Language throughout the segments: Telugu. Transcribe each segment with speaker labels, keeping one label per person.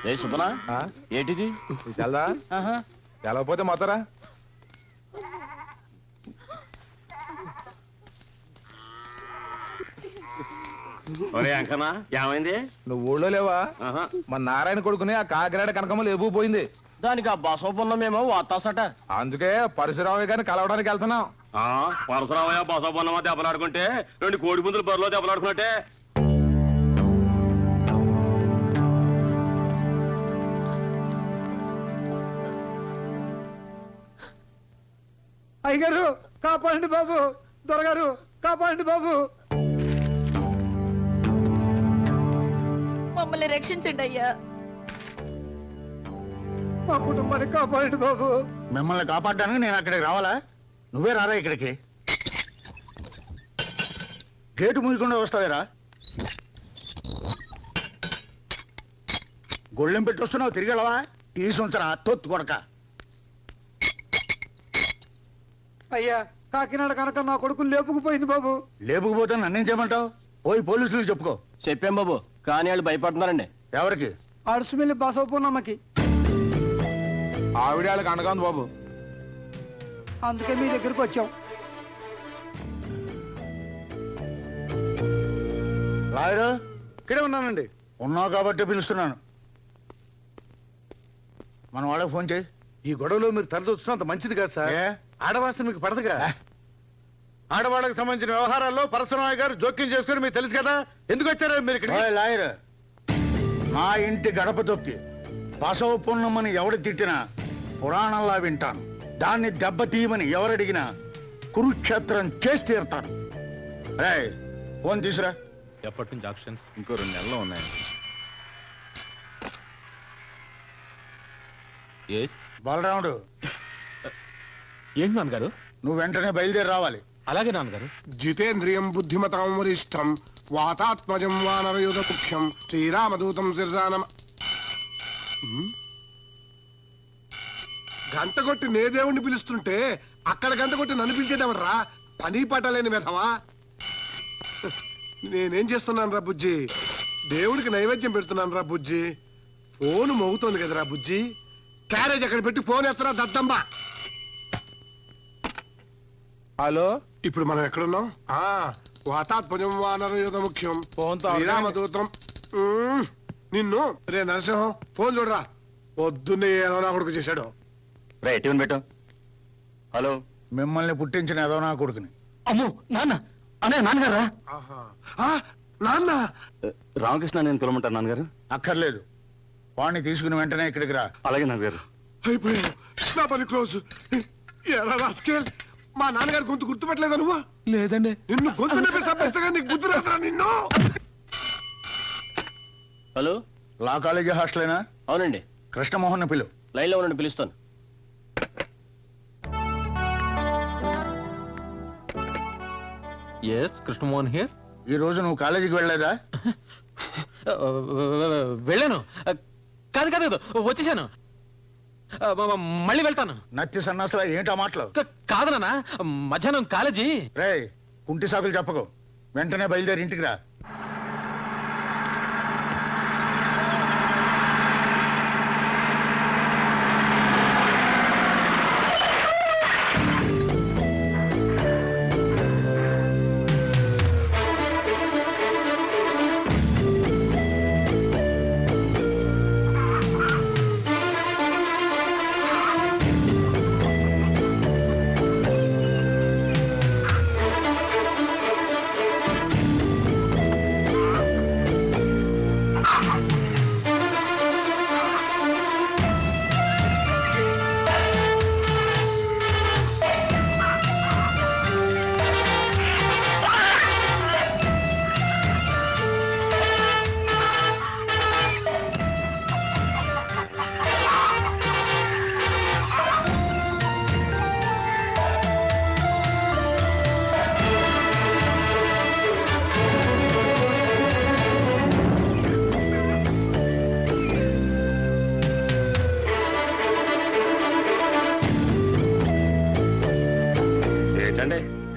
Speaker 1: రే సుబ్బనా, ఏంటిది?
Speaker 2: తెలదా? తెలవపోతే మొత్తరా.
Speaker 1: అంకనా ఏమైంది?
Speaker 2: నువ్వు ఊళ్ళో లేవా? మన నారాయణ కొడుకుని ఆ కాకినాడ కనకమ్మ లేపుకుపోయింది.
Speaker 1: దానికి ఆ బసవపున్నమేమో వాతాసట.
Speaker 2: అందుకే పరశురామయ్య గారిని కలవడానికి వెళ్తున్నాం.
Speaker 1: పరశురామయ్య బసవపున్నమా దెబ్బలాడుకుంటే 2 కోడి పుంజులు బరిలో దెబ్బలాడుకున్నట్టే.
Speaker 3: అయ్యగారు కాపాడండి బాబు, దొరగారు కాపాడండి బాబు,
Speaker 4: మమ్మల్ని రక్షించండి అయ్యా.
Speaker 3: మా కుటుంబాన్ని కాపాడండి బాబు.
Speaker 5: మిమ్మల్ని కాపాడడానికి నేను అక్కడికి రావాలా? నువ్వే రారా ఇక్కడికి. గేటు మూయకుండా వస్తావేరా? గొళ్ళెం పెట్టి వస్తున్నావు, తిరిగి వెళ్ళవా? తీసుంచరా తొత్తు కొడక.
Speaker 3: అయ్యా, కాకినాడ కనుక నా కొడుకు లేపుకుపోయింది బాబు.
Speaker 5: లేపుకుపోతే నన్నేం చేయమంటావు? పోయి పోలీసులకు చెప్పుకో.
Speaker 1: చెప్పాం బాబు, కానీ వాళ్ళు భయపడుతున్నారండి.
Speaker 5: ఎవరికి?
Speaker 3: అడుసుమిల్లి బసవపూర్ణమ్మకి.
Speaker 2: ఆవిడ వాళ్ళకి అండగా ఉంది బాబు.
Speaker 3: అందుకే మీ దగ్గరికి వచ్చాం.
Speaker 5: రాయరు
Speaker 3: ఇక్కడే ఉన్నానండి.
Speaker 5: ఉన్నావు కాబట్టి పిలుస్తున్నాను. మన వాళ్ళకి ఫోన్ చేయి.
Speaker 3: ఈ గొడవలో మీరు తరదొచ్చినంత మంచిది కాదు సార్. ఆడవాసన మీకు పడదుగా. ఆడవాళ్ళకి సంబంధించిన వ్యవహారాల్లో పరశురామయ్య గారు జోక్యం చేసుకుని మీకు తెలుసు కదా. ఎందుకు వచ్చారో మీరు ఇక్కడ?
Speaker 5: లాయర్, నా ఇంటి గడప తొక్కి బసవ పున్నమ్మని ఎవడు తిట్టినా పురాణంలా వింటాను. దాన్ని దెబ్బతీయమని ఎవరడిగినా కురుక్షేత్రం చేసి తీరుతాను. రే ఫోన్ తీసురా.
Speaker 2: ఎప్పటి నుంచి ఆక్షన్స్? ఇంకో 2 నెలలు ఉన్నాయి.
Speaker 5: బలరాముడు,
Speaker 2: ఏంటి నాన్నగారు?
Speaker 5: నువ్వు వెంటనే బయలుదేరి రావాలి.
Speaker 2: అలాగే నాన్నగారు.
Speaker 6: జితేంద్రియం బుద్ధిమతాం వరిష్టం వాతాత్మజం వానరయుధ ముఖ్యం శ్రీరామదూతం శిర్జానం. గంట కొట్టి నే దేవుణ్ణి పిలుస్తుంటే అక్కడ గంట కొట్టి నన్ను పిలిచేదేమర్రా? పని పట్టలేని మెధవా. నేనేం చేస్తున్నాను రా బుజ్జి? దేవుడికి నైవేద్యం పెడుతున్నాను రా బుజ్జి. ఫోన్ మోగుతోంది కదరా బుజ్జి. క్యారేజ్ అక్కడ పెట్టి ఫోన్ ఎత్తరా దద్దమ్మా.
Speaker 2: హలో,
Speaker 6: ఇప్పుడు మనం ఎక్కడున్నాం? వాతాత్మజం వానరయుధ ముఖ్యం శ్రీరామదూతం. నిన్ను రే నరసింహం ఫోన్ చూడరా. పొద్దున్నే ఏదో నా కొడుకు చేశాడు.
Speaker 1: పెట్టు. హలో,
Speaker 5: మిమ్మల్ని పుట్టించిన ఏదో నా కొడుకుని.
Speaker 1: అమ్మో నాన్న. అనే నాన్నగారా?
Speaker 6: నాన్న
Speaker 1: రామకృష్ణ, నేను పిలవమంటాను నాన్నగారు.
Speaker 5: అక్కర్లేదు, వాడిని తీసుకుని వెంటనే ఇక్కడికి రా.
Speaker 1: అలాగే నాన్నగారు.
Speaker 6: అయిపోయావు, నా పని క్లోజ్. ఎలా రాసుకెళ్ళి మా నాన్నగారు గొంతు గుర్తుపెట్టలేదా నువ్వు?
Speaker 2: లేదండి.
Speaker 6: నిన్ను గొంతు నొప్పిగా నీకు గుర్తు రాదురా నిన్ను.
Speaker 1: హలో,
Speaker 5: లా కాలేజీ హాస్టలేనా?
Speaker 1: అవునండి.
Speaker 5: కృష్ణమోహన్ పిలు.
Speaker 1: లైన్లో ఉండండి, పిలుస్తాను.
Speaker 2: Yes, Krishnamohan here.
Speaker 5: ఈ రోజు నువ్వు కాలేజీకి వెళ్ళలేదా?
Speaker 2: వెళ్ళాను. కాదు కాదు, వచ్చేసాను. మళ్ళీ వెళ్తాను.
Speaker 5: నత్తి సన్నాసులా ఏంటా మాటలు?
Speaker 2: కాదు నాన్న, మధ్యాహ్నం కాలేజీ.
Speaker 5: రే కుంటి సాకులు చెప్పకు, వెంటనే బయలుదేరి ఇంటికి రా.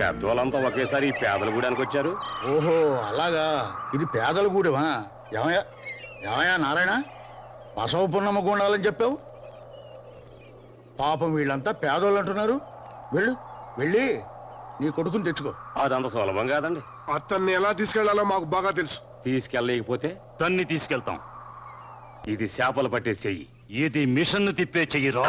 Speaker 1: పెద్దవాళ్ళంతా ఒకేసారి పేదల గూడానికి వచ్చారు.
Speaker 5: ఓహో అలాగా, ఇది పేదల గూడెమా? ఏమయ్యా ఏమయ్యా నారాయణ, బసవ పున్నమ్మ గుండాలని చెప్పావు. పాపం వీళ్ళంతా పేదోళ్ళు అంటున్నారు. వెళ్ళు, వెళ్ళి నీ కొడుకుని తెచ్చుకో.
Speaker 1: అదంత సులభం కాదండి.
Speaker 6: అతన్ని ఎలా తీసుకెళ్లాలో మాకు బాగా తెలుసు.
Speaker 1: తీసుకెళ్ళలేకపోతే
Speaker 4: తన్ని తీసుకెళ్తాం. ఇది చేపలు పట్టే చెయ్యి, ఇది మిషన్ తిప్పే చెయ్యిరా.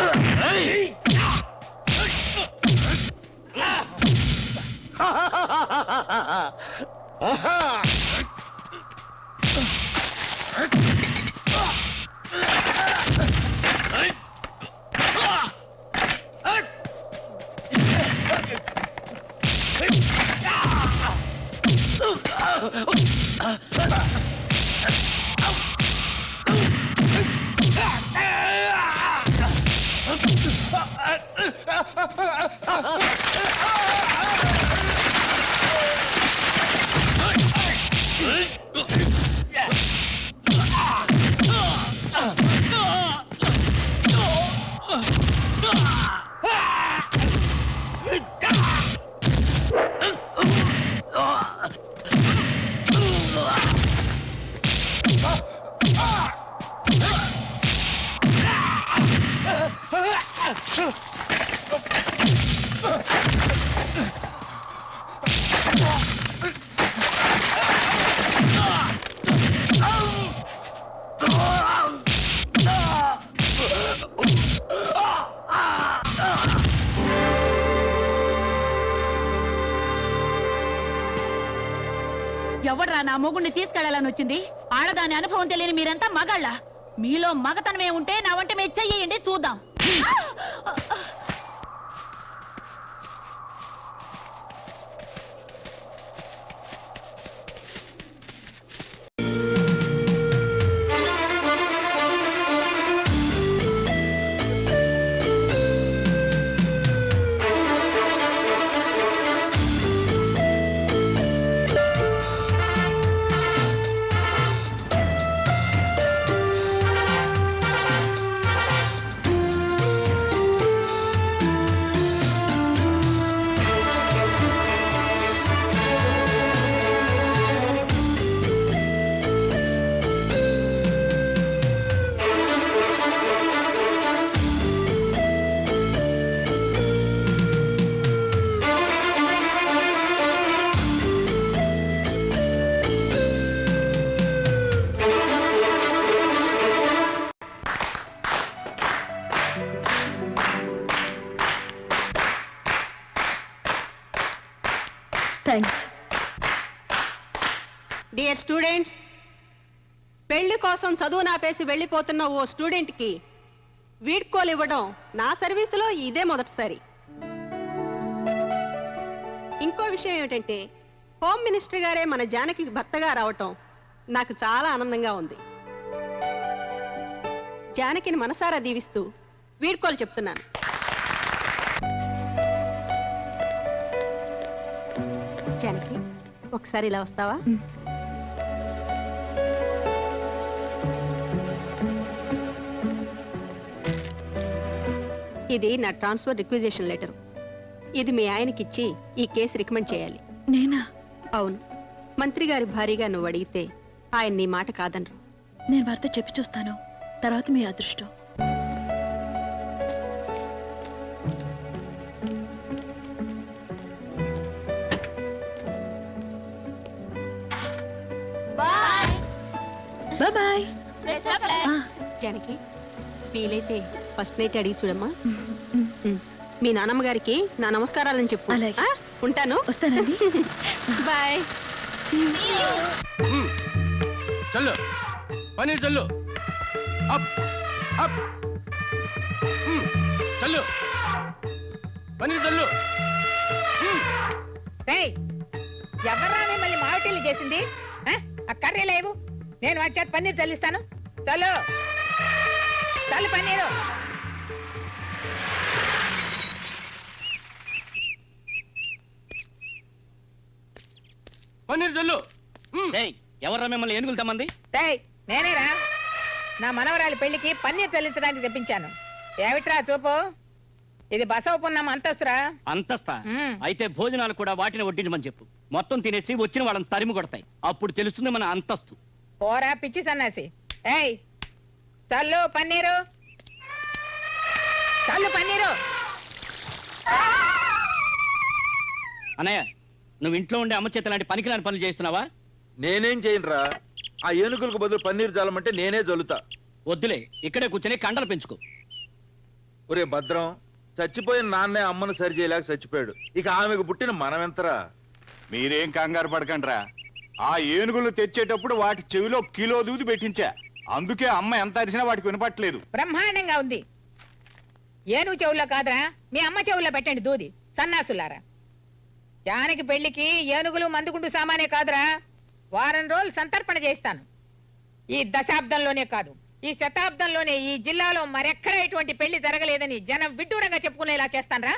Speaker 7: ఎవడ్రా నా మొగుణ్ణి తీసుకెళ్లాలని వచ్చింది? ఆడదాని అనుభవం తెలియని మీరంతా మగాళ్ళ. మీలో మగతనమే ఉంటే నా వంట మీద చెయ్యండి చూద్దాం.
Speaker 8: థ్యాంక్స్.
Speaker 9: డియర్ స్టూడెంట్స్, పెళ్లి కోసం చదువు నాపేసి వెళ్ళిపోతున్న ఓ స్టూడెంట్ కి వీడ్కోలు ఇవ్వడం నా సర్వీసులో ఇదే మొదటిసారి. ఇంకో విషయం ఏమిటంటే హోమ్ మినిస్టర్ గారే మన జానకి భర్తగా రావటం నాకు చాలా ఆనందంగా ఉంది. జానకిని మనసారా దీవిస్తూ వీడ్కోలు చెప్తున్నాను. జానకి, ఒకసారి ఇలా వస్తావా? ఇది నా ట్రాన్స్ఫర్ రిక్విజిషన్ లెటర్. ఇది మీ ఆయనకిచ్చి ఈ కేసు రికమెండ్ చేయాలి.
Speaker 8: నేనా?
Speaker 9: అవును. మంత్రి గారి భారీగా నువ్వు అడిగితే ఆయన నీ మాట కాదనరు.
Speaker 8: నేను వార్త చెప్పి చూస్తాను, తర్వాత మీ అదృష్టం. బాయ్.
Speaker 9: జానకి, వీలైతే ఫస్ట్ నైట్ అడిగి చూడమ్మా. మీ నానమ్మ గారికి నా నమస్కారాలని చెప్పు.
Speaker 8: అలాగే.
Speaker 9: ఆ? ఉంటాను.
Speaker 8: వస్తానండి.
Speaker 9: బాయ్.
Speaker 1: చల్లు పన్నీర్ చల్లు. Up up. చల్లు పన్నీర్ చల్లు.
Speaker 7: ఎవర్రా మిమ్మల్ని మావటిల్లు చేసింది? ఆ కర్రీ లేవు, నేను వచ్చాక పన్నీర్ చల్లిస్తాను. చల్లు చల్లు పన్నీరు.
Speaker 1: పన్నీర్ చల్లు. ఎవర్రా మిమ్మల్ని ఏనుగులు తెమ్మంది?
Speaker 7: నేనేరా, నా మనవరాలి పెళ్లికి పన్నీర్ చల్లించడానికి తెప్పించాను. ఏమిట్రా చూపు? ఇది బసవ పున్నమ్మ అంతస్తురా.
Speaker 10: అంతస్తా? అయితే భోజనాలు కూడా వాటిని వడ్డించమని చెప్పు. మొత్తం తినేసి వచ్చిన వాళ్ళని తరిమి కొడతాయి. అప్పుడు తెలుస్తుంది మన అంతస్తు.
Speaker 7: పోరా పిచ్చి సన్నాసి. ఏయ్, చల్లు పన్నీరు, చల్లు పన్నీరు.
Speaker 10: అన్నయ్య, నువ్వు ఇంట్లో ఉండే అమ్మ చేత లాంటి పనికిరాని పనులు చేస్తున్నావా?
Speaker 2: నేనేం చేయనురా, ఆ ఏనుగులకు బదులు పన్నీరు జాలమంటే నేనే జల్లుతా.
Speaker 10: వద్దులే, ఇక్కడే కూర్చొని కండలు పెంచుకో.
Speaker 2: ఒరే భద్రం, చచ్చిపోయిన నాన్నే అమ్మను సరి చేయలేక చచ్చిపోయాడు, ఇక ఆమెకు పుట్టిన మనమెంతరా?
Speaker 4: మీరేం కంగారు పడకండ్రా. ఆ ఏనుగులు తెచ్చేటప్పుడు వాటి చెవిలో కిలో దూది పెట్టించా, అందుకే అమ్మ ఎంత అరిచినా వాటికి వినపట్లేదు.
Speaker 7: బ్రహ్మాండంగా ఉంది. ఏనుగు చెవుల్లో కాదురా, మీ అమ్మ చెవుల్లో పెట్టండి దూది, సన్నాసులారా. జానకి పెళ్లికి ఏనుగులు మందుగుండు సామానే కాదురా, వారం రోజులు సంతర్పణ చేస్తాను. ఈ దశాబ్దంలోనే కాదు, ఈ శతాబ్దంలోనే ఈ జిల్లాలో మరెక్కడ ఇటువంటి పెళ్లి జరగలేదని జనం విడ్డూరంగా చెప్పుకునేలా చేస్తానరా.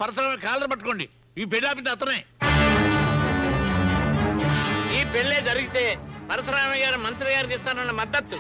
Speaker 5: పరసరమైన కాళ్ళని పట్టుకోండి. ఈ పెళ్లి ఆపింది అతనే.
Speaker 11: ఈ పెళ్ళే జరిగితే పరశురామయ్య గారు మంత్రి గారికి ఇస్తానన్న మద్దతు